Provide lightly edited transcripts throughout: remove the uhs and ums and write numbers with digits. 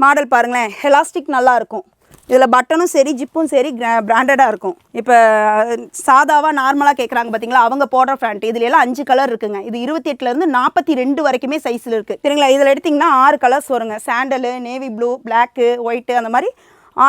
Model பாருங்களேன், elastic நல்லா இருக்கும். இதில் பட்டனும் சரி ஜிப்பும் சரி பிராண்டடாக இருக்கும். இப்போ சாதாவாக நார்மலாக கேட்குறாங்க பார்த்தீங்களா, அவங்க போடுற பேண்ட் இதுல எல்லாம் 5 கலர் இருக்குங்க. இது 28லேருந்து 42 வரைக்குமே சைஸில் இருக்குது சரிங்களா. இதில் எடுத்திங்கன்னா 6 கலர்ஸ் வருங்க. Sandal, navy blue, black, white அந்த மாதிரி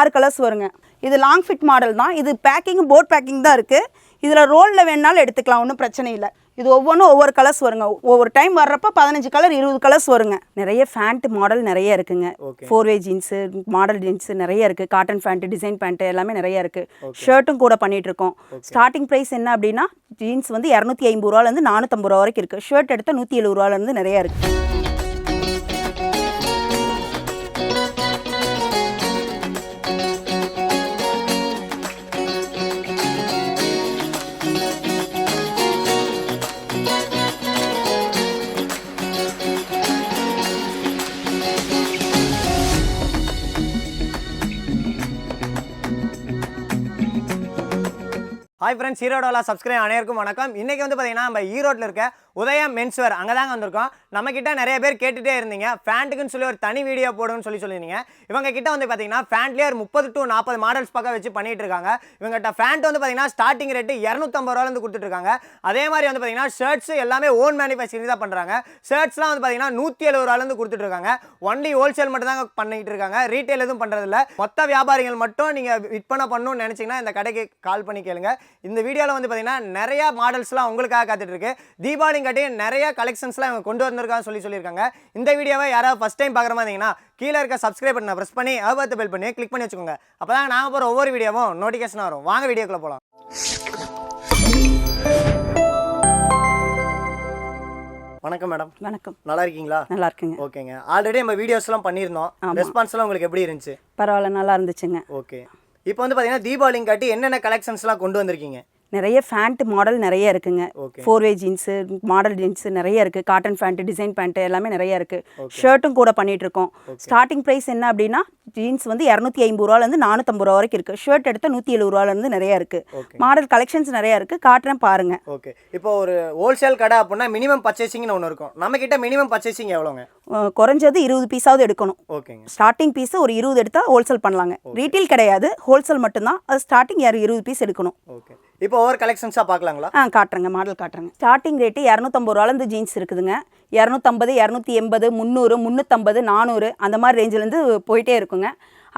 6 கலர்ஸ் வருங்க. இது லாங் ஃபிட் மாடல் தான். இது பேக்கிங் போட் பேக்கிங் தான் இருக்குது. இதில் ரோலில் வேணாலும் எடுத்துக்கலாம், ஒன்றும் பிரச்சனை இல்லை. இது ஒவ்வொன்றும் ஒவ்வொரு கலர்ஸ் வருங்க. ஒவ்வொரு டைம் வர்றப்போ 15 கலர் 20 கலர்ஸ் வருங்க. நிறைய ஃபேண்ட் மாடல் நிறைய இருக்குங்க. 4-வே ஜீன்ஸு, மாடல் ஜீன்ஸு நிறைய இருக்குது. காட்டன் ஃபேண்ட்டு, டிசைன் பேண்ட்டு எல்லாமே நிறைய இருக்குது. ஷர்ட்டும் கூட பண்ணிகிட்ருக்கோம். ஸ்டார்டிங் ப்ரைஸ் என்ன அப்படின்னா, ஜீன்ஸ் வந்து 250 ரூபாலேருந்து 450 ரூபா வரைக்கும் இருக்குது. ஷர்ட் எடுத்தால் 170 ரூபாலேருந்து நிறையா இருக்குது. ஹாய் ஃப்ரெண்ட்ஸ், ஈரோடோல சப்ஸ்கிரைப் அனைவருக்கும் வணக்கம். இன்றைக்கி வந்து பார்த்தீங்கன்னா நம்ம ஈரோட்டில் இருக்க உதயம் மென்ஸ்வேர் அங்கே தாங்க வந்திருக்கோம். நம்மக்கிட்ட நிறைய பேர் கேட்டுகிட்டே இருந்தீங்க, ஃபேண்ட்டுக்குன்னு சொல்லி ஒரு தனி வீடியோ போடுன்னு சொல்லியிருந்தீங்க. இவங்க கிட்ட வந்து பார்த்தீங்கன்னா ஃபேண்ட்லேயே ஒரு 30 to 40 மாடல்ஸ் பக்கம் வச்சு பண்ணிட்டு இருக்காங்க. இவங்ககிட்ட ஃபேண்ட் வந்து பார்த்தீங்கன்னா ஸ்டார்டிங் ரேட்டு 250 ரூபாலேருந்து கொடுத்துட்ருக்காங்க. அதே மாதிரி வந்து பார்த்தீங்கன்னா ஷர்ட்ஸ் எல்லாமே ஓன் மேனுஃபேக்சரிங் தான் பண்ணுறாங்க. ஷர்ட்ஸ்லாம் வந்து பார்த்தீங்கன்னா 170 ரூபாலேருந்து கொடுத்துட்ருக்காங்க. ஒன்லி ஹோல்சேல் மட்டும் தான் பண்ணிக்கிட்டு இருக்காங்க. ரீட்டைல் எதுவும் பண்ணுறதில்ல. மொத்த வியாபாரிகள் மட்டும் நீங்கள் விற்பனை பண்ணணும்னு நினச்சிங்கன்னா இந்த கடைக்கு கால் பண்ணி கேளுங்க. இந்த வீடியோவில் வந்து பார்த்தீங்கன்னா நிறைய மாடல்ஸ்லாம் உங்களுக்காக காத்துட்டு இருக்கு. தீபாவளி காட்டி நிறைய கலெக்ஷன்ஸ்லாம் இவங்க கொண்டு வந்திருக்கான்னு சொல்லியிருக்காங்க. இந்த வீடியோவை யாராவது ஃபர்ஸ்ட் டைம் பார்க்குற மாதிரி இருந்தீங்கன்னா கீழே இருக்க சப்ஸ்கிரைப் பண்ண ப்ரெஸ் பண்ணி ஆபத்து பெல் பண்ணி கிளிக் பண்ணி வச்சுக்கோங்க. அப்போ தான் நாங்கள் போகிற ஒவ்வொரு வீடியோவும் நோட்டிஃபிகேஷன் வரும். வாங்க வீடியோக்குள்ளே போகலாம். வணக்கம் மேடம். வணக்கம். நல்லா இருக்கீங்களா? நல்லா இருக்குங்க. ஓகேங்க. ஆல்ரெடி நம்ம வீடியோஸ்லாம் பண்ணியிருந்தோம். ரெஸ்பான்ஸ்லாம் உங்களுக்கு எப்படி இருந்துச்சு? பரவாயில்ல, நல்லா இருந்துச்சுங்க. ஓகே. இப்போ வந்து பார்த்தீங்கன்னா தீபாவளிங்க காட்டி என்னென்ன கலெக்ஷன்ஸ்லாம் கொண்டு வந்திருக்கீங்க? நிறைய ஃபேண்ட் மாடல் நிறைய இருக்குங்க. 4-வே ஜீன்ஸு, மாடல் ஜீன்ஸு நிறைய இருக்குது. காட்டன் ஃபேண்ட்டு, டிசைன் பேண்ட்டு எல்லாமே நிறைய இருக்குது. ஷர்ட்டும் கூட பண்ணிகிட்ருக்கோம். ஸ்டார்டிங் ப்ரைஸ் என்ன அப்படின்னா, ஜீன்ஸ் வந்து 250 ரூபாலேருந்து 450 ரூபா வரைக்கும் இருக்குது. ஷர்ட் எடுத்தால் 170 ரூபாலேருந்து நிறையா இருக்குது. மாடல் கலெக்ஷன்ஸ் நிறையா இருக்குது. காட்டுறேன் பாருங்கள். ஓகே. இப்போ ஒரு ஹோல்சேல் கடை அப்படின்னா மினிமம் பர்ச்சேசிங்னு ஒன்று இருக்கும். நம்மக்கிட்ட மினிமம் பர்ச்சேசிங் எவ்வளோங்க? குறைஞ்சது 20 பீஸாவது எடுக்கணும். ஓகேங்க. ஸ்டார்டிங் பீஸு ஒரு 20 எடுத்தால் ஹோல்சேல் பண்ணலாங்க. ரீட்டெயில் கிடையாது, ஹோல்சேல் மட்டும்தான். அது ஸ்டார்டிங் 20 பீஸ் எடுக்கணும். ஓகே. இப்போ ஓவர் கலெக்ஷன்ஸாக பார்க்கலாங்களா? காட்டுறேங்க, மாடல் காட்டுறேங்க. ஸ்டார்டிங் ரேட்டு 250 ரூபாலேருந்து ஜீன்ஸ் இருக்குதுங்க. 250, 280, 300, 350, 400 அந்த மாதிரி ரேஞ்சிலேருந்து போயிட்டே இருக்குங்க.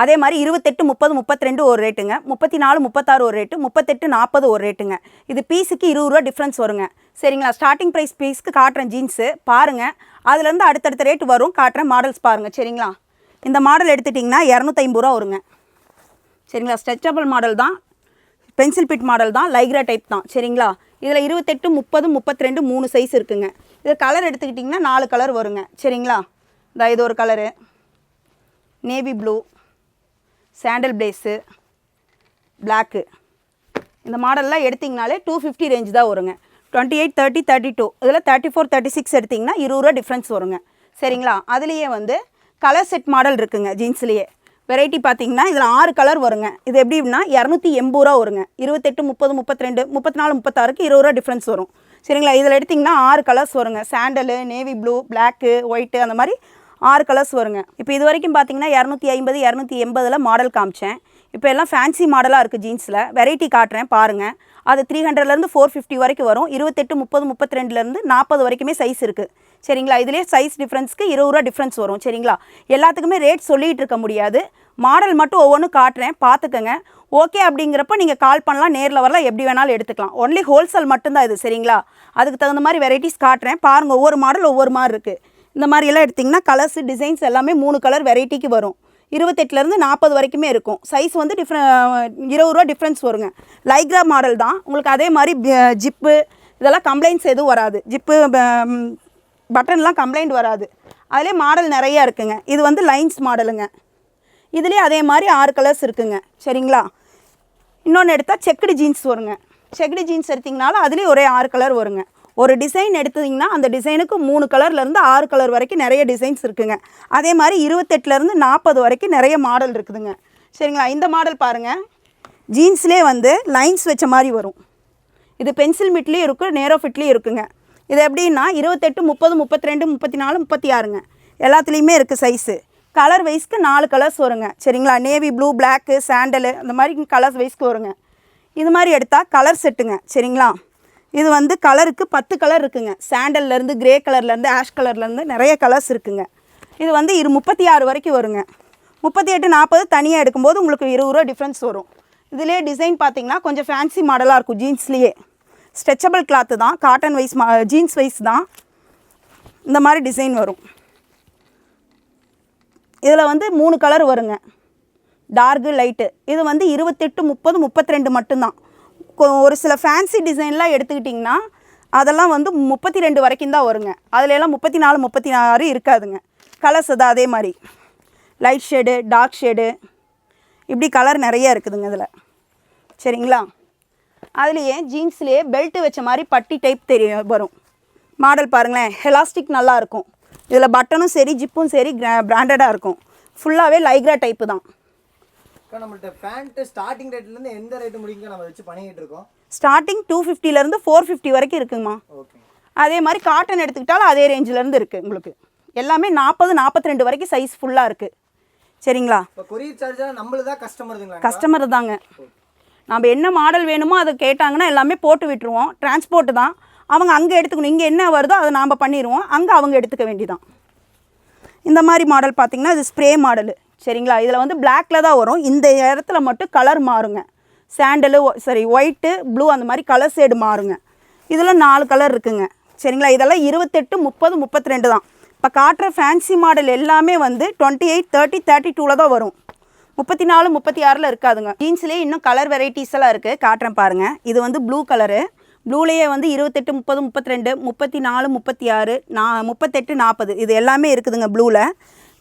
அதே மாதிரி 28, 30, 32 ஒரு ரேட்டுங்க. 34, 36 ஒரு ரேட்டு. 38, 40 ஒரு ரேட்டுங்க. இது பீஸுக்கு 20 ரூபா டிஃப்ரென்ஸ் வருங்க. சரிங்களா. ஸ்டார்டிங் ப்ரைஸ் பீஸ்க்கு காட்டுறேன் ஜீன்ஸு பாருங்கள். அதுலேருந்து அடுத்தடுத்த ரேட்டு வரும். காட்டுறேன் மாடல்ஸ் பாருங்கள். சரிங்களா. இந்த மாடல் எடுத்துட்டிங்கன்னா 250 ரூபா வருங்க. சரிங்களா. ஸ்ட்ரெச்சபிள் மாடல் தான், பென்சில் பிட் மாடல் தான், லைக்ரா டைப் தான். சரிங்களா. இதில் 28, 30, 32 3 சைஸ் இருக்குங்க. இது கலர் எடுத்துக்கிட்டிங்கன்னா 4 கலர் வருங்க. சரிங்களா. இது ஒரு கலரு, நேவி ப்ளூ, சாண்டல் பிளேஸு, பிளாக்கு. இந்த மாடல்லாம் எடுத்திங்கனாலே 250 ரேஞ்ச் தான் வருங்க. 28, 30, 32 இதில் 34, 36 எடுத்திங்கன்னா 20 ரூபா டிஃப்ரென்ஸ் வருங்க. சரிங்களா. அதுலேயே வந்து கலர் செட் மாடல் இருக்குங்க. ஜீன்ஸ்லேயே வெரைட்டி பார்த்தீங்கன்னா இதில் 6 கலர் வருங்க. இது எப்படின்னா 280 ரூபா வருங்க. 28, 30, 32, 34, 36க்கு 20 ரூபா டிஃப்ரென்ஸ் வரும். சரிங்களா. இதில் எடுத்திங்கன்னா 6 கலர்ஸ் வருங்க. Sandal, navy blue, black, white அந்த மாதிரி 6 கலர்ஸ் வருங்க. இப்போ இது வரைக்கும் பார்த்தீங்கன்னா 250, 280 மாடல் காமிச்சேன். இப்போ எல்லாம் ஃபேன்சி மாடலாக இருக்குது ஜீன்ஸில். வெரைட்டி காட்டுறேன் பாருங்கள். அது 300லேருந்து 450 வரைக்கும் வரும். 28, 30, 32லேருந்து 40 வரைக்குமே சைஸ் இருக்குது. சரிங்களா. இதுலேயே சைஸ் டிஃப்ரென்ஸ்க்கு 20 ரூபா டிஃப்ரென்ஸ் வரும். சரிங்களா. எல்லாத்துக்குமே ரேட் சொல்லிகிட்டு இருக்க முடியாது. மாடல் மட்டும் ஒவ்வொன்றும் காட்டுறேன், பார்த்துக்கங்க. ஓகே அப்படிங்கிறப்ப நீங்கள் கால் பண்ணலாம், நேரில் வரலாம், எப்படி வேணாலும் எடுத்துக்கலாம். ஒன்லி ஹோல்சேல் மட்டும்தான் இது. சரிங்களா. அதுக்கு தகுந்த மாதிரி வெரைட்டிஸ் காட்டுறேன் பாருங்கள். ஒவ்வொரு மாடல் ஒவ்வொரு மாதிரி இருக்குது. இந்த மாதிரியெல்லாம் எடுத்திங்கன்னா கலர்ஸ், டிசைன்ஸ் எல்லாமே 3 கலர் வெரைட்டிக்கு வரும். 28லேருந்து 40 வரைக்குமே இருக்கும். சைஸ் வந்து 20 ரூபா டிஃப்ரென்ஸ் வருங்க. லைக்ரா மாடல் தான். உங்களுக்கு அதே மாதிரி ஜிப்பு இதெல்லாம் கம்ப்ளைண்ட்ஸ் எதுவும் வராது. ஜிப்பு பட்டன்லாம் கம்ப்ளைண்ட் வராது. அதிலே மாடல் நிறையா இருக்குங்க. இது வந்து லைன்ஸ் மாடலுங்க. இதுலேயே அதே மாதிரி 6 கலர்ஸ் இருக்குங்க. சரிங்களா. இன்னொன்று எடுத்தால் செக்குடு ஜீன்ஸ் வருங்க. செக்குடு ஜீன்ஸ் எடுத்திங்கனாலும் அதுலேயும் ஒரே 6 கலர் வருங்க. ஒரு டிசைன் எடுத்தீங்கன்னா அந்த டிசைனுக்கு 3 கலர்லேருந்து 6 கலர் வரைக்கும் நிறைய டிசைன்ஸ் இருக்குங்க. அதே மாதிரி 28லேருந்து 40 வரைக்கும் நிறைய மாடல் இருக்குதுங்க. சரிங்களா. இந்த மாடல் பாருங்கள். ஜீன்ஸ்லேயே வந்து லைன்ஸ் வச்ச மாதிரி வரும். இது பென்சில் மிட்லேயும் இருக்குது, நேரோ ஃபிட்லேயும் இருக்குங்க. இது எப்படின்னா 28, 30, 32, 34, 36ங்க. எல்லாத்துலேயுமே இருக்குது சைஸு. கலர் வைஸ்க்கு 4 கலர்ஸ் வருங்க சரிங்களா. நேவி ப்ளூ, பிளாக்கு, சாண்டலு அந்த மாதிரி கலர்ஸ் வைஸ்க்கு வருங்க. இது மாதிரி எடுத்தால் கலர் செட்டுங்க சரிங்களா. இது வந்து கலருக்கு 10 கலர் இருக்குங்க. சாண்டல்லேருந்து, கிரே கலர்லேருந்து, ஆஷ் கலர்லேருந்து நிறைய கலர்ஸ் இருக்குங்க. இது வந்து 36 வரைக்கும் வருங்க. 38, 40 தனியாக எடுக்கும்போது உங்களுக்கு 20 ரூபா டிஃப்ரென்ஸ் வரும். இதிலே டிசைன் பார்த்திங்கன்னா கொஞ்சம் ஃபேன்சி மாடலாக இருக்கும். ஜீன்ஸ்லேயே ஸ்ட்ரெச்சபிள் கிளாத்து தான், காட்டன் வைஸ் ஜீன்ஸ் வைஸ் தான். இந்த மாதிரி டிசைன் வரும். இதில் வந்து 3 கலர் வருங்க, டார்க்கு, லைட்டு. இது வந்து 28, 30, 32 மட்டும்தான். ஒரு சில ஃபேன்சி டிசைன்லாம் எடுத்துக்கிட்டிங்கன்னா அதெல்லாம் வந்து 32 வரைக்கும் தான் வருங்க. அதிலெல்லாம் 34, 36 இருக்காதுங்க. கலர்ஸ் தான் அதே மாதிரி லைட் ஷேடு, டார்க் ஷேடு, இப்படி கலர் நிறைய இருக்குதுங்க இதில் சரிங்களா. அதுலேயே ஜீன்ஸ்லேயே பெல்ட் வச்ச மாதிரி பட்டி டைப் வரும் மாடல் பாருங்களேன். எலாஸ்டிக் நல்லாயிருக்கும். இதில் பட்டனும் சரி, ஜிப்பும் சரி பிராண்டடாக இருக்கும். ஃபுல்லாகவே லைக்ரா டைப்பு தான். நம்மள்ட்ட பேண்ட் ஸ்டார்டிங் ரேட்லேருந்து எந்த ரேட்டு முடிங்க நம்ம வச்சு பண்ணிக்கிட்டு இருக்கோம். ஸ்டார்டிங் 250லேருந்து 450 வரைக்கும் இருக்குங்கம்மா. ஓகே. அதே மாதிரி காட்டன் எடுத்துக்கிட்டாலும் அதே ரேஞ்சிலேருந்து இருக்குது உங்களுக்கு. எல்லாமே 40, 42 வரைக்கும் சைஸ் ஃபுல்லாக இருக்குது சரிங்களா. இப்போ கொரியர் சார்ஜெலாம் நம்மளுக்கு தான் கஸ்டமருங்களா? கஸ்டமர் தாங்க. நம்ம என்ன மாடல் வேணுமோ அதை கேட்டாங்கன்னா எல்லாமே போட்டு விட்டுருவோம். டிரான்ஸ்போர்ட்டு தான். அவங்க அங்கே எடுத்துக்கணும். இங்கே என்ன வருதோ அதை நாம் பண்ணிடுவோம், அங்கே அவங்க எடுத்துக்க வேண்டிதான். இந்த மாதிரி மாடல் பார்த்திங்கன்னா இது ஸ்ப்ரே மாடலு சரிங்களா. இதில் வந்து பிளாக்கில் தான் வரும். இந்த இடத்துல மட்டும் கலர் மாறுங்க. சாண்டலு சரி ஒயிட்டு, ப்ளூ அந்த மாதிரி கலர் ஷேடு மாறுங்க. இதில் 4 கலர் இருக்குங்க சரிங்களா. இதெல்லாம் 28, 30, 32 தான். இப்போ காட்டுற ஃபேன்சி மாடல் எல்லாமே வந்து 28, 30, 32ல் தான் வரும். 34, 36ல் இருக்காதுங்க. ஜீன்ஸ்லேயே இன்னும் கலர் வெரைட்டிஸ் எல்லாம் இருக்குது, காட்டுறேன் பாருங்கள். இது வந்து ப்ளூ கலரு. ப்ளூலேயே வந்து 28, 30, 32, 34, 36, 38, 40 இது எல்லாமே இருக்குதுங்க ப்ளூவில்.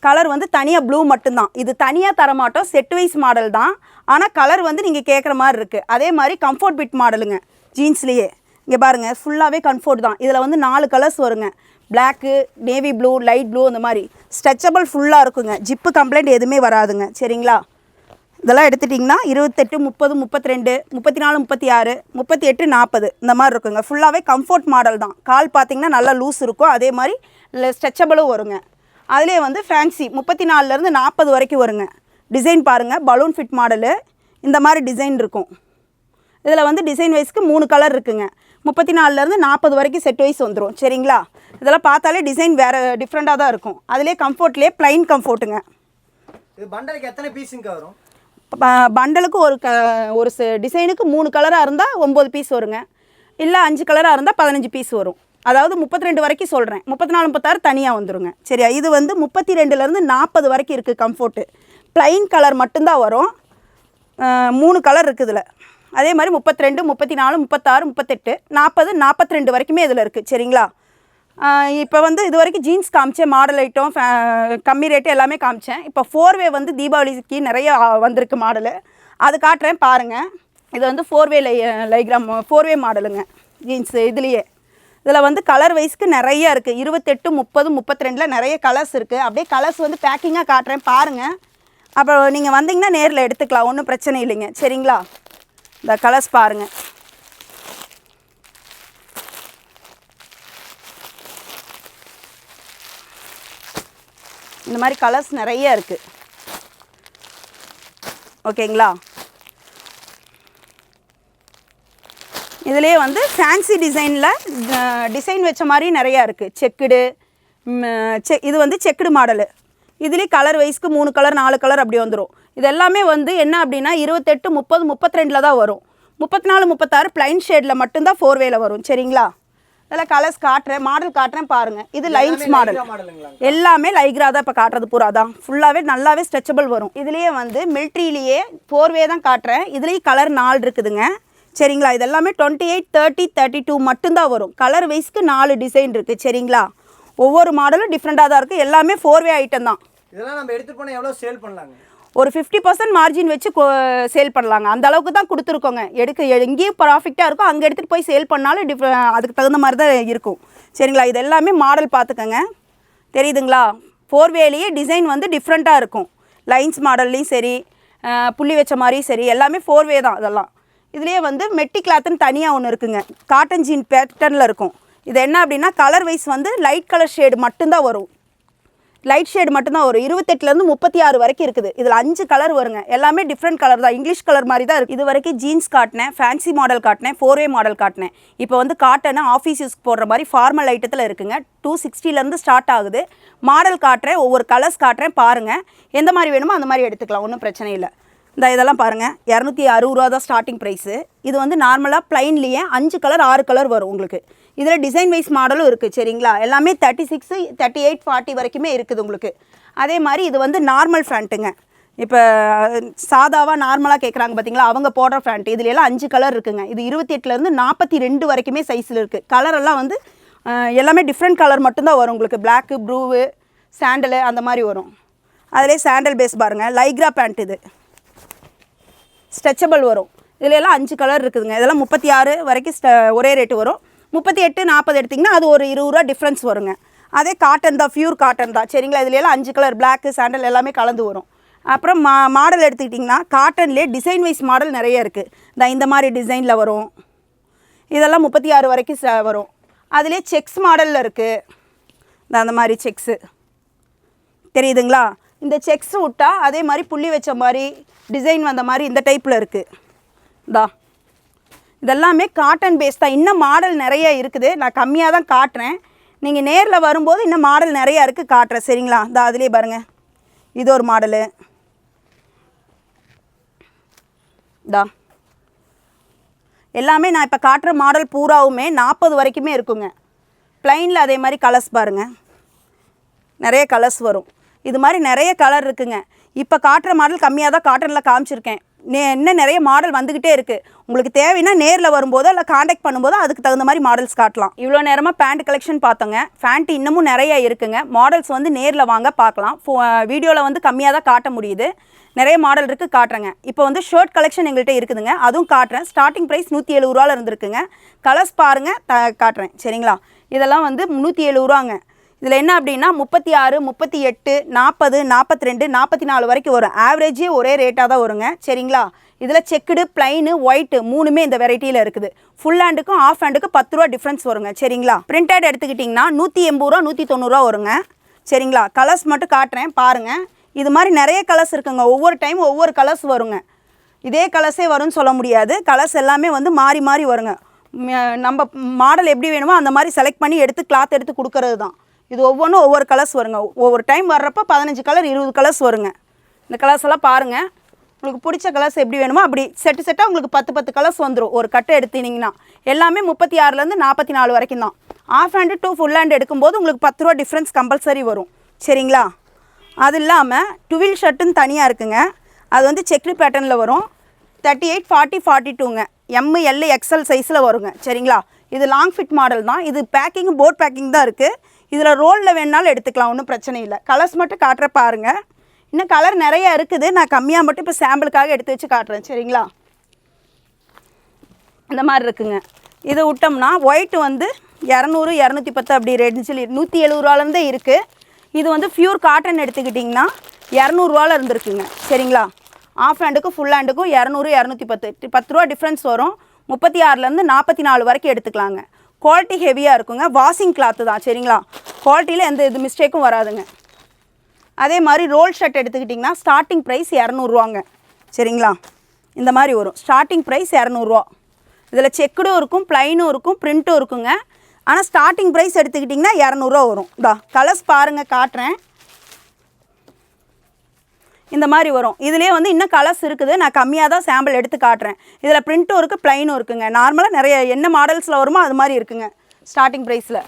கலர் வந்து தனியாக ப்ளூ மட்டும்தான். இது தனியாக தரமாட்டோம், செட் வைஸ் மாடல் தான். ஆனால் கலர் வந்து நீங்கள் கேட்குற மாதிரி இருக்குது. அதே மாதிரி கம்ஃபர்ட் பிட் மாடலுங்க ஜீன்ஸ்லேயே. இங்கே பாருங்கள் ஃபுல்லாகவே கம்ஃபர்ட் தான். இதில் வந்து 4 கலர்ஸ் வருங்க. Black, navy blue, light blue அந்த மாதிரி ஸ்ட்ரெச்சபிள் ஃபுல்லாக இருக்குங்க. ஜிப்பு கம்ப்ளைண்ட் எதுவுமே வராதுங்க சரிங்களா. இதெல்லாம் எடுத்துட்டிங்கன்னா 28, 30, 32, 34, 36, 38, 40 இந்த மாதிரி இருக்குங்க. ஃபுல்லாகவே கம்ஃபர்ட் மாடல் தான். கால் பார்த்திங்கன்னா நல்லா லூஸ் இருக்கும். அதே மாதிரி ஸ்ட்ரெச்சபிளும் வருங்க. அதிலே வந்து ஃபேன்சி 34லேருந்து 40 வரைக்கும் வருங்க. டிசைன் பாருங்கள், பலூன் ஃபிட் மாடலு இந்த மாதிரி டிசைன் இருக்கும். இதில் வந்து டிசைன் வைஸ்க்கு 3 கலர் இருக்குங்க. 34லேருந்து 40 வரைக்கும் செட் வைஸ் வந்துடும் சரிங்களா. இதெல்லாம் பார்த்தாலே டிசைன் வேறு டிஃப்ரெண்ட்டாக தான் இருக்கும். அதிலே கம்ஃபர்ட்லேயே ப்ளைன் கம்ஃபர்ட்டுங்க. இது பண்டலுக்கு எத்தனை பீஸுங்க வரும்? பண்டலுக்கு ஒரு டிசைனுக்கு 3 கலராக இருந்தால் 9 பீஸ் வருங்க. இல்லை 5 கலராக இருந்தால் 15 பீஸ் வரும். அதாவது 32 வரைக்கும் சொல்கிறேன். 34, 36 தனியாக வந்துடுங்க சரியா. இது வந்து 32லேருந்து 40 வரைக்கும் இருக்குது கம்ஃபர்ட்டு. ப்ளைன் கலர் மட்டும்தான் வரும். 3 கலர் இருக்குது இதில். அதே மாதிரி 32, 34, 36, 38, 40, 42 வரைக்குமே இதில் இருக்குது சரிங்களா. இப்போ வந்து இது வரைக்கும் ஜீன்ஸ் காமிச்சேன், மாடல் ஐட்டம் கம்மி ரேட்டு எல்லாமே காமிச்சேன். இப்போ 4வே வந்து தீபாவளிக்கு நிறைய வந்திருக்கு மாடலு, அது காட்டுறேன் பாருங்கள். இது வந்து 4வே லைக்ராம் 4வே மாடலுங்க ஜீன்ஸு. இதுலேயே இதில் வந்து கலர் வைஸ்க்கு நிறைய இருக்குது. 28, 30, 32ல் நிறைய கலர்ஸ் இருக்குது. அப்படியே கலர்ஸ் வந்து பேக்கிங்காக காட்டுறேன் பாருங்கள். அப்புறம் நீங்கள் வந்தீங்கன்னா நேரில் எடுத்துக்கலாம், ஒன்றும் பிரச்சனை இல்லைங்க சரிங்களா. இந்த கலர்ஸ் பாருங்கள். இந்த மாதிரி கலர்ஸ் நிறைய இருக்குது ஓகேங்களா. இதிலே வந்து ஃபேன்சி டிசைனில் டிசைன் வச்ச மாதிரி நிறையா இருக்குது. செக்குடு இது வந்து செக்குடு மாடலு. இதுலேயே கலர் வைஸ்க்கு 3 கலர் 4 கலர் அப்படி வந்துடும். இது எல்லாமே வந்து என்ன அப்படின்னா 28, 30, 32ல் தான் வரும். 34, 36 ப்ளைன் ஷேடில் மட்டும்தான் 4வேல வரும் சரிங்களா. அதில் கலர்ஸ் காட்டுறேன், மாடல் காட்டுறேன் பாருங்கள். இது லைன்ஸ் மாடல், எல்லாமே லைக்ரா தான் இப்போ காட்டுறது பூரா தான். ஃபுல்லாகவே நல்லாவே ஸ்ட்ரெச்சபிள் வரும். இதுலேயே வந்து மில்ட்ரிலேயே 4வே தான் காட்டுறேன். இதுலேயும் கலர் 4 இருக்குதுங்க சரிங்களா. இது எல்லாமே 28, 30, 32 மட்டும்தான் வரும். கலர் வைஸ்க்கு 4 டிசைன் இருக்குது சரிங்களா. ஒவ்வொரு மாடலும் டிஃப்ரெண்ட்டாக தான் இருக்குது. எல்லாமே 4வே ஐட்டம் தான். இதெல்லாம் நம்ம எடுத்துகிட்டு போனால் எவ்வளோ சேல் பண்ணலாங்க? ஒரு 50% மார்ஜின் வச்சு சேல் பண்ணலாங்க. அந்த அளவுக்கு தான் கொடுத்துருக்கோங்க. எங்கேயும் ப்ராஃபிட்டாக இருக்கும், அங்கே எடுத்துகிட்டு போய் சேல் பண்ணாலும் அதுக்கு தகுந்த மாதிரி தான் இருக்கும் சரிங்களா. இது எல்லாமே மாடல் பார்த்துக்கோங்க, தெரியுதுங்களா. 4வேலேயே டிசைன் வந்து டிஃப்ரெண்ட்டாக இருக்கும். லைன்ஸ் மாடல்லையும் சரி, புள்ளி வச்ச மாதிரியும் சரி, எல்லாமே 4வே தான். அதெல்லாம் இதுலேயே வந்து மெட்டி கிளாத்துன்னு தனியாக ஒன்று இருக்குங்க, காட்டன் ஜீன் பேட்டர்னில் இருக்கும். இது என்ன அப்படின்னா கலர் வைஸ் வந்து லைட் கலர் ஷேடு மட்டும்தான் வரும். லைட் ஷேட் மட்டும்தான் வரும். 28லேருந்து 36 வரைக்கும் இருக்குது. இதில் 5 கலர் வருங்க. எல்லாமே டிஃப்ரெண்ட் கலர் தான், இங்கிலீஷ் கலர் மாதிரி தான் இருக்குது. இது வரைக்கும் ஜீன்ஸ் காட்டினேன், ஃபேன்சி மாடல் காட்டினேன், 4way மாடல் காட்டினேன். இப்போ வந்து காட்டனை ஆஃபீஸ் யூஸ்க்கு போடுற மாதிரி ஃபார்மல் ஐட்டத்தில் இருக்குங்க. 260லேருந்து ஸ்டார்ட் ஆகுது. மாடல் காட்டுறேன், ஒவ்வொரு கலர்ஸ் காட்டுறேன், பாருங்கள். எந்த மாதிரி வேணுமோ அந்த மாதிரி எடுத்துக்கலாம், ஒன்றும் பிரச்சனை இல்லை. இந்த இதெல்லாம் பாருங்கள், 260 ரூபா தான் ஸ்டார்டிங் ப்ரைஸு. இது வந்து நார்மலாக ப்ளைன்லேயே 5 கலர் 6 கலர் வரும் உங்களுக்கு. இதில் டிசைன் வைஸ் மாடலும் இருக்குது சரிங்களா. எல்லாமே 36, 38, 40 வரைக்குமே இருக்குது உங்களுக்கு. அதே மாதிரி இது வந்து நார்மல் ஃபேண்ட்டுங்க. இப்போ சாதாவாக நார்மலாக கேட்குறாங்க பார்த்தீங்களா, அவங்க போடுற ஃபேண்ட். இதில் எல்லாம் 5 கலர் இருக்குங்க. இது 28லேருந்து 42 வரைக்குமே சைஸில் இருக்குது. கலரெல்லாம் வந்து எல்லாமே டிஃப்ரெண்ட் கலர் மட்டும்தான் வரும் உங்களுக்கு. பிளாக்கு, ப்ளூவு, சாண்டலு அந்த மாதிரி வரும். அதிலே சாண்டல் பேஸ் பாருங்கள், லைக்ரா பேண்ட். இது ஸ்ட்ரெச்சபிள் வரும். இதில் எல்லாம் 5 கலர் இருக்குதுங்க. இதெல்லாம் 36 வரைக்கும் ஒரே ரேட்டு வரும். 38, 40 எடுத்திங்கன்னா அது ஒரு 20 ரூபா டிஃப்ரென்ஸ் வருங்க. அதே காட்டன் தான், பியூர் காட்டன் தான் சரிங்களா. இதில் எல்லாம் 5 கலர், பிளாக்கு, சாண்டல் எல்லாமே கலந்து வரும். அப்புறம் மாடல் எடுத்துக்கிட்டிங்கன்னா காட்டன்லேயே டிசைன் வைஸ் மாடல் நிறைய இருக்குது. இந்த மாதிரி டிசைனில் வரும். இதெல்லாம் 36 வரைக்கும் வரும். அதிலே செக்ஸ் மாடலில் இருக்குது. அந்த மாதிரி செக்ஸு தெரியுதுங்களா. இந்த செக்ஸ் விட்டால் அதே மாதிரி புள்ளி வச்ச மாதிரி டிசைன் வந்த மாதிரி இந்த டைப்பில் இருக்குது. இதெல்லாமே காட்டன் பேஸ் தான். இன்னும் மாடல் நிறைய இருக்குது. நான் கம்மியாக தான் காட்டுறேன். நீங்கள் நேரில் வரும்போது இன்னும் மாடல் நிறையா இருக்குது, காட்டுறேன் சரிங்களா. அதிலே பாருங்கள், இது ஒரு மாடலு. எல்லாமே நான் இப்போ காட்டுற மாடல் பூராவுமே 40 வரைக்குமே இருக்குங்க. ப்ளைனில் அதே மாதிரி கலர்ஸ் பாருங்கள், நிறைய கலர்ஸ் வரும். இது மாதிரி நிறைய கலர் இருக்குங்க. இப்போ காட்டுற மாடல் கம்மியாக தான் காட்டனில் காமிச்சிருக்கேன். இன்னும் நிறைய மாடல் வந்துக்கிட்டே இருக்குது. உங்களுக்கு தேவைன்னா நேரில் வரும்போதோ இல்லை காண்டாக்ட் பண்ணும்போதோ அதுக்கு தகுந்த மாதிரி மாடல்ஸ் காட்டலாம். இவ்வளோ நேரமாக பேண்ட் கலெக்ஷன் பார்த்தோங்க. பேண்ட் இன்னமும் நிறைய இருக்குங்க. மாடல்ஸ் வந்து நேரில் வாங்க பார்க்கலாம். வீடியோவில் வந்து கம்மியாக தான் காட்ட முடியுது. நிறைய மாடல் இருக்குது, காட்டுறேங்க. இப்போ வந்து ஷர்ட் கலெக்ஷன் எங்கள்கிட்ட இருக்குதுங்க, அதுவும் காட்டுறேன். ஸ்டார்டிங் ப்ரைஸ் 170 ரூபாவில் இருந்துருக்குங்க. கலர்ஸ் பாருங்கள், காட்டுறேன் சரிங்களா. இதெல்லாம் வந்து 370 ரூபாங்க. இதில் என்ன அப்படின்னா 36, 38, 40, 42, 44 வரைக்கும் வரும். ஆவரேஜே ஒரே ரேட்டாக தான் வருங்க சரிங்களா. இதில் செக்குடு, ப்ளைனு, ஒயிட்டு மூணுமே இந்த வெரைட்டியில் இருக்குது. ஃபுல் ஹேண்டுக்கும் ஆஃப் ஹேண்டுக்கும் 10 ரூபா டிஃப்ரென்ஸ் வருங்க சரிங்களா. பிரிண்டட் எடுத்துக்கிட்டிங்கன்னா 180 ரூபா, 190 ரூபா வருங்க சரிங்களா. கலர்ஸ் மட்டும் காட்டுறேன் பாருங்கள். இது மாதிரி நிறைய கலர்ஸ் இருக்குங்க. ஒவ்வொரு டைம் ஒவ்வொரு கலர்ஸ் வருங்க. இதே கலர்ஸே வரும்னு சொல்ல முடியாது. கலர்ஸ் எல்லாமே வந்து மாறி மாறி வருங்க. நம்ம மாடல் எப்படி வேணுமோ அந்த மாதிரி செலக்ட் பண்ணி எடுத்து கிளாத் எடுத்து கொடுக்கறது தான். இது ஒவ்வொன்றும் ஒவ்வொரு கலர்ஸ் வருங்க. ஒவ்வொரு டைம் வர்றப்போ 15 கலர் 20 கலர்ஸ் வருங்க. இந்த கலர்ஸ் எல்லாம் பாருங்கள். உங்களுக்கு பிடிச்ச கலர்ஸ் எப்படி வேணுமோ அப்படி செட்டாக உங்களுக்கு 10 கலர்ஸ் வந்துடும் ஒரு கட்டை எடுத்தீங்கன்னா. எல்லாமே 36லேருந்து 44 வரைக்கும் தான். Of hand to full hand எடுக்கும்போது உங்களுக்கு 10 ரூபா டிஃப்ரென்ஸ் கம்பல்சரி வரும் சரிங்களா. அது இல்லாமல் டுவில் ஷர்ட்டுன்னு தனியாக இருக்குங்க. அது வந்து செக்ரி பேட்டர்னில் வரும். 38, 40, 42ங்க. எம், எல், எக்ஸ்எல் சைஸில் வருங்க சரிங்களா. இது லாங் ஃபிட் மாடல் தான். இது பேக்கிங் போட் பேக்கிங் தான் இருக்குது. இதில் ரோலில் வேணாலும் எடுத்துக்கலாம், ஒன்றும் பிரச்சனை இல்லை. கலர்ஸ் மட்டும் காட்டுற பாருங்கள். இன்னும் கலர் நிறையா இருக்குது. நான் கம்மியாக மட்டும் இப்போ சாம்பிளுக்காக எடுத்து வச்சு காட்டுறேன் சரிங்களா. இந்த மாதிரி இருக்குங்க. இதை விட்டோம்னா ஒயிட்டு வந்து 200, 210 அப்படி ரேஞ்சில் 170 ரூபாலேருந்தே இருக்குது. இது வந்து பியூர் காட்டன் எடுத்துக்கிட்டிங்கன்னா 200 ரூபாவில் இருந்துருக்குங்க சரிங்களா. ஆஃப் ஹேண்டுக்கும் ஃபுல் ஹேண்டுக்கும் 200, 210 10 ரூபா டிஃப்ரென்ஸ் வரும். 36லேருந்து 44 வரைக்கும் எடுத்துக்கலாங்க. குவாலிட்டி ஹெவியாக இருக்குங்க. வாஷிங் கிளாத்து தான் சரிங்களா. குவாலிட்டியில் எந்த இது மிஸ்டேக்கும் வராதுங்க. அதே மாதிரி ரோல் ஷர்ட் எடுத்துக்கிட்டிங்கன்னா ஸ்டார்டிங் ப்ரைஸ் 200 ரூபாங்க சரிங்களா. இந்த மாதிரி வரும். ஸ்டார்டிங் ப்ரைஸ் 200 ரூபா. இதில் செக்குடும் இருக்கும், ப்ளைனும் இருக்கும், பிரிண்ட்டும் இருக்குங்க. ஆனால் ஸ்டார்டிங் ப்ரைஸ் எடுத்துக்கிட்டிங்கன்னா 200 ரூபா வரும். கலர்ஸ் பாருங்கள், காட்டுறேன். இந்த மாதிரி வரும். இதிலே வந்து இன்னும் கலர்ஸ் இருக்குது. நான் கம்மியாக தான் சாம்பிள் எடுத்து காட்டுறேன். இதில் பிரிண்ட்டும் இருக்குது, ப்ளைனும் இருக்குங்க. நார்மலாக நிறைய என்ன மாடல்ஸில் வருமோ அது மாதிரி இருக்குங்க ஸ்டார்டிங் ப்ரைஸில்.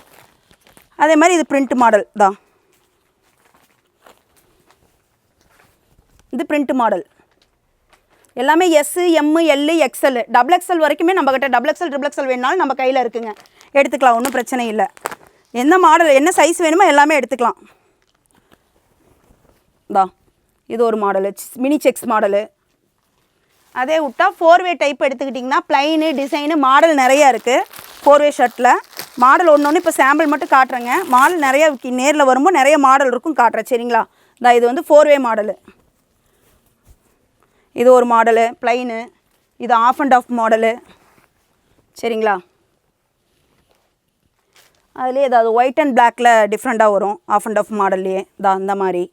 அதே மாதிரி இது பிரிண்ட் மாடல் தான். இது பிரிண்ட் மாடல். எல்லாமே S, M, L, XL, double XL வரைக்குமே நம்மக்கிட்ட டபுள் எக்ஸ்எல், ட்ரிபிள் எக்ஸ்எல் வேணுனாலும் நம்ம கையில் இருக்குங்க. எடுத்துக்கலாம், ஒன்றும் பிரச்சனை இல்லை. என்ன மாடல் என்ன சைஸ் வேணுமோ எல்லாமே எடுத்துக்கலாம். இது ஒரு மாடலு, மினி செக்ஸ் மாடலு. அதே விட்டா 4way டைப் எடுத்துக்கிட்டிங்கன்னா ப்ளைனு, டிசைனு, மாடல் நிறையா இருக்குது. 4way ஷர்ட்டில் மாடல் ஒன்று இப்போ சாம்பிள் மட்டும் காட்டுறேங்க. மாடல் நிறைய நேரில் வரும்போது நிறைய மாடல் இருக்கும், காட்டுறேன் சரிங்களா. இது வந்து 4way மாடலு. இது ஒரு மாடலு ப்ளைனு. இது ஆஃப் அண்ட் ஆஃப் மாடலு சரிங்களா. அதுலேயே ஏதாவது ஒயிட் அண்ட் பிளாக்ல டிஃப்ரெண்ட்டாக வரும், ஆஃப் அண்ட் ஆஃப் மாடல்லையே தான் அந்த மாதிரி.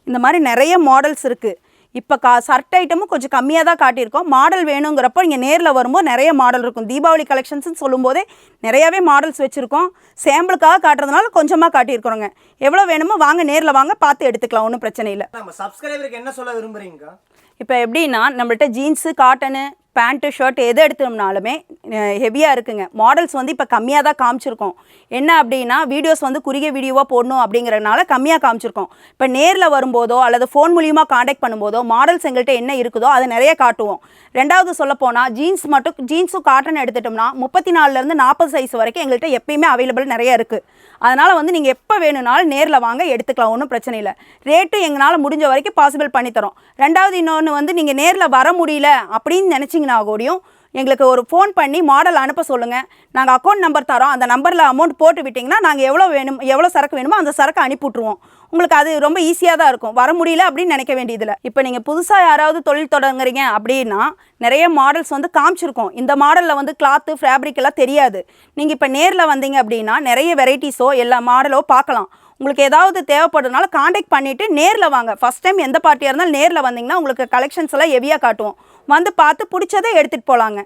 இந்த மாதிரி நிறைய மாடல்ஸ் இருக்குது. இப்போ ஷர்ட் ஐட்டமும் கொஞ்சம் கம்மியாக தான் காட்டியிருக்கோம். மாடல் வேணுங்கிறப்போ இங்கே நேரில் வரும்போது நிறைய மாடல் இருக்கும். தீபாவளி கலெக்ஷன்ஸ்னு சொல்லும்போதே நிறையாவே மாடல்ஸ் வச்சுருக்கோம். சாம்பிளுக்காக காட்டுறதுனால கொஞ்சமாக காட்டியிருக்கிறோங்க. எவ்வளோ வேணுமோ வாங்க, நேரில் வாங்க, பார்த்து எடுத்துக்கலாம், ஒன்றும் பிரச்சனை இல்லை. நம்ம சப்ஸ்கிரைபருக்கு என்ன சொல்ல விரும்புறீங்க? இப்போ எப்படின்னா நம்மள்ட்ட ஜீன்ஸு, காட்டனு, பேண்ட்டு, ஷர்ட் எது எடுத்தோம்னாலுமே ஹெவியாக இருக்குங்க. மாடல்ஸ் வந்து இப்போ கம்மியாக தான் காமிச்சிருக்கோம். என்ன அப்படின்னா வீடியோஸ் வந்து குறுகிய வீடியோவாக போடணும் அப்படிங்கிறதுனால கம்மியாக காமிச்சிருக்கோம். இப்போ நேரில் வரும்போதோ அல்லது ஃபோன் மூலியமாக காண்டாக்ட் பண்ணும்போதோ மாடல்ஸ் எங்கள்கிட்ட என்ன இருக்குதோ அதை நிறைய காட்டுவோம். ரெண்டாவது சொல்லப்போனால் ஜீன்ஸும் காட்டன் எடுத்துட்டோம்னா 34லேருந்து 40 சைஸ் வரைக்கும் எங்கள்கிட்ட எப்பயுமே அவைலபிள் நிறைய இருக்குது. அதனால் வந்து நீங்கள் எப்போ வேணும்னாலும் நேரில் வாங்க, எடுத்துக்கலாம், ஒன்றும் பிரச்சனை இல்லை. ரேட்டு எங்களால் முடிஞ்ச வரைக்கும் பாசிபிள் பண்ணித்தரோம். ரெண்டாவது இன்னொன்று வந்து நீங்கள் நேரில் வர முடியல அப்படின்னு நினச்சிங்கன்னா கூடயும் எங்களுக்கு ஒரு ஃபோன் பண்ணி மாடல் அனுப்ப சொல்லுங்கள். நாங்கள் அக்கௌண்ட் நம்பர் தரோம். அந்த நம்பரில் அமௌண்ட் போட்டு விட்டிங்கன்னா நாங்கள் எவ்வளோ சரக்கு வேணுமோ அந்த சரக்கு அனுப்பிவிட்ருவோம். உங்களுக்கு அது ரொம்ப ஈஸியாக தான் இருக்கும். வர முடியல அப்படின்னு நினைக்க வேண்டியதில்லை. இப்போ நீங்கள் புதுசாக யாராவது தொழில் தொடங்குறீங்க அப்படின்னா நிறைய மாடல்ஸ் வந்து காமிச்சிருக்கோம். இந்த மாடலில் வந்து கிளாத்து, ஃபேப்ரிக் எல்லாம் தெரியாது. நீங்கள் இப்போ நேரில் வந்தீங்க அப்படின்னா நிறைய வெரைட்டிஸோ எல்லா மாடலோ பார்க்கலாம். உங்களுக்கு ஏதாவது தேவைப்படுறதுனால காண்டாக்ட் பண்ணிவிட்டு நேரில் வாங்க. ஃபஸ்ட் டைம் எந்த பார்ட்டியாக இருந்தாலும் நேரில் வந்தீங்கன்னா உங்களுக்கு கலெக்ஷன்ஸ் எல்லாம் ஹெவியாக காட்டுவோம். வந்து பார்த்து பிடிச்சதை எடுத்துகிட்டு போகலாங்க.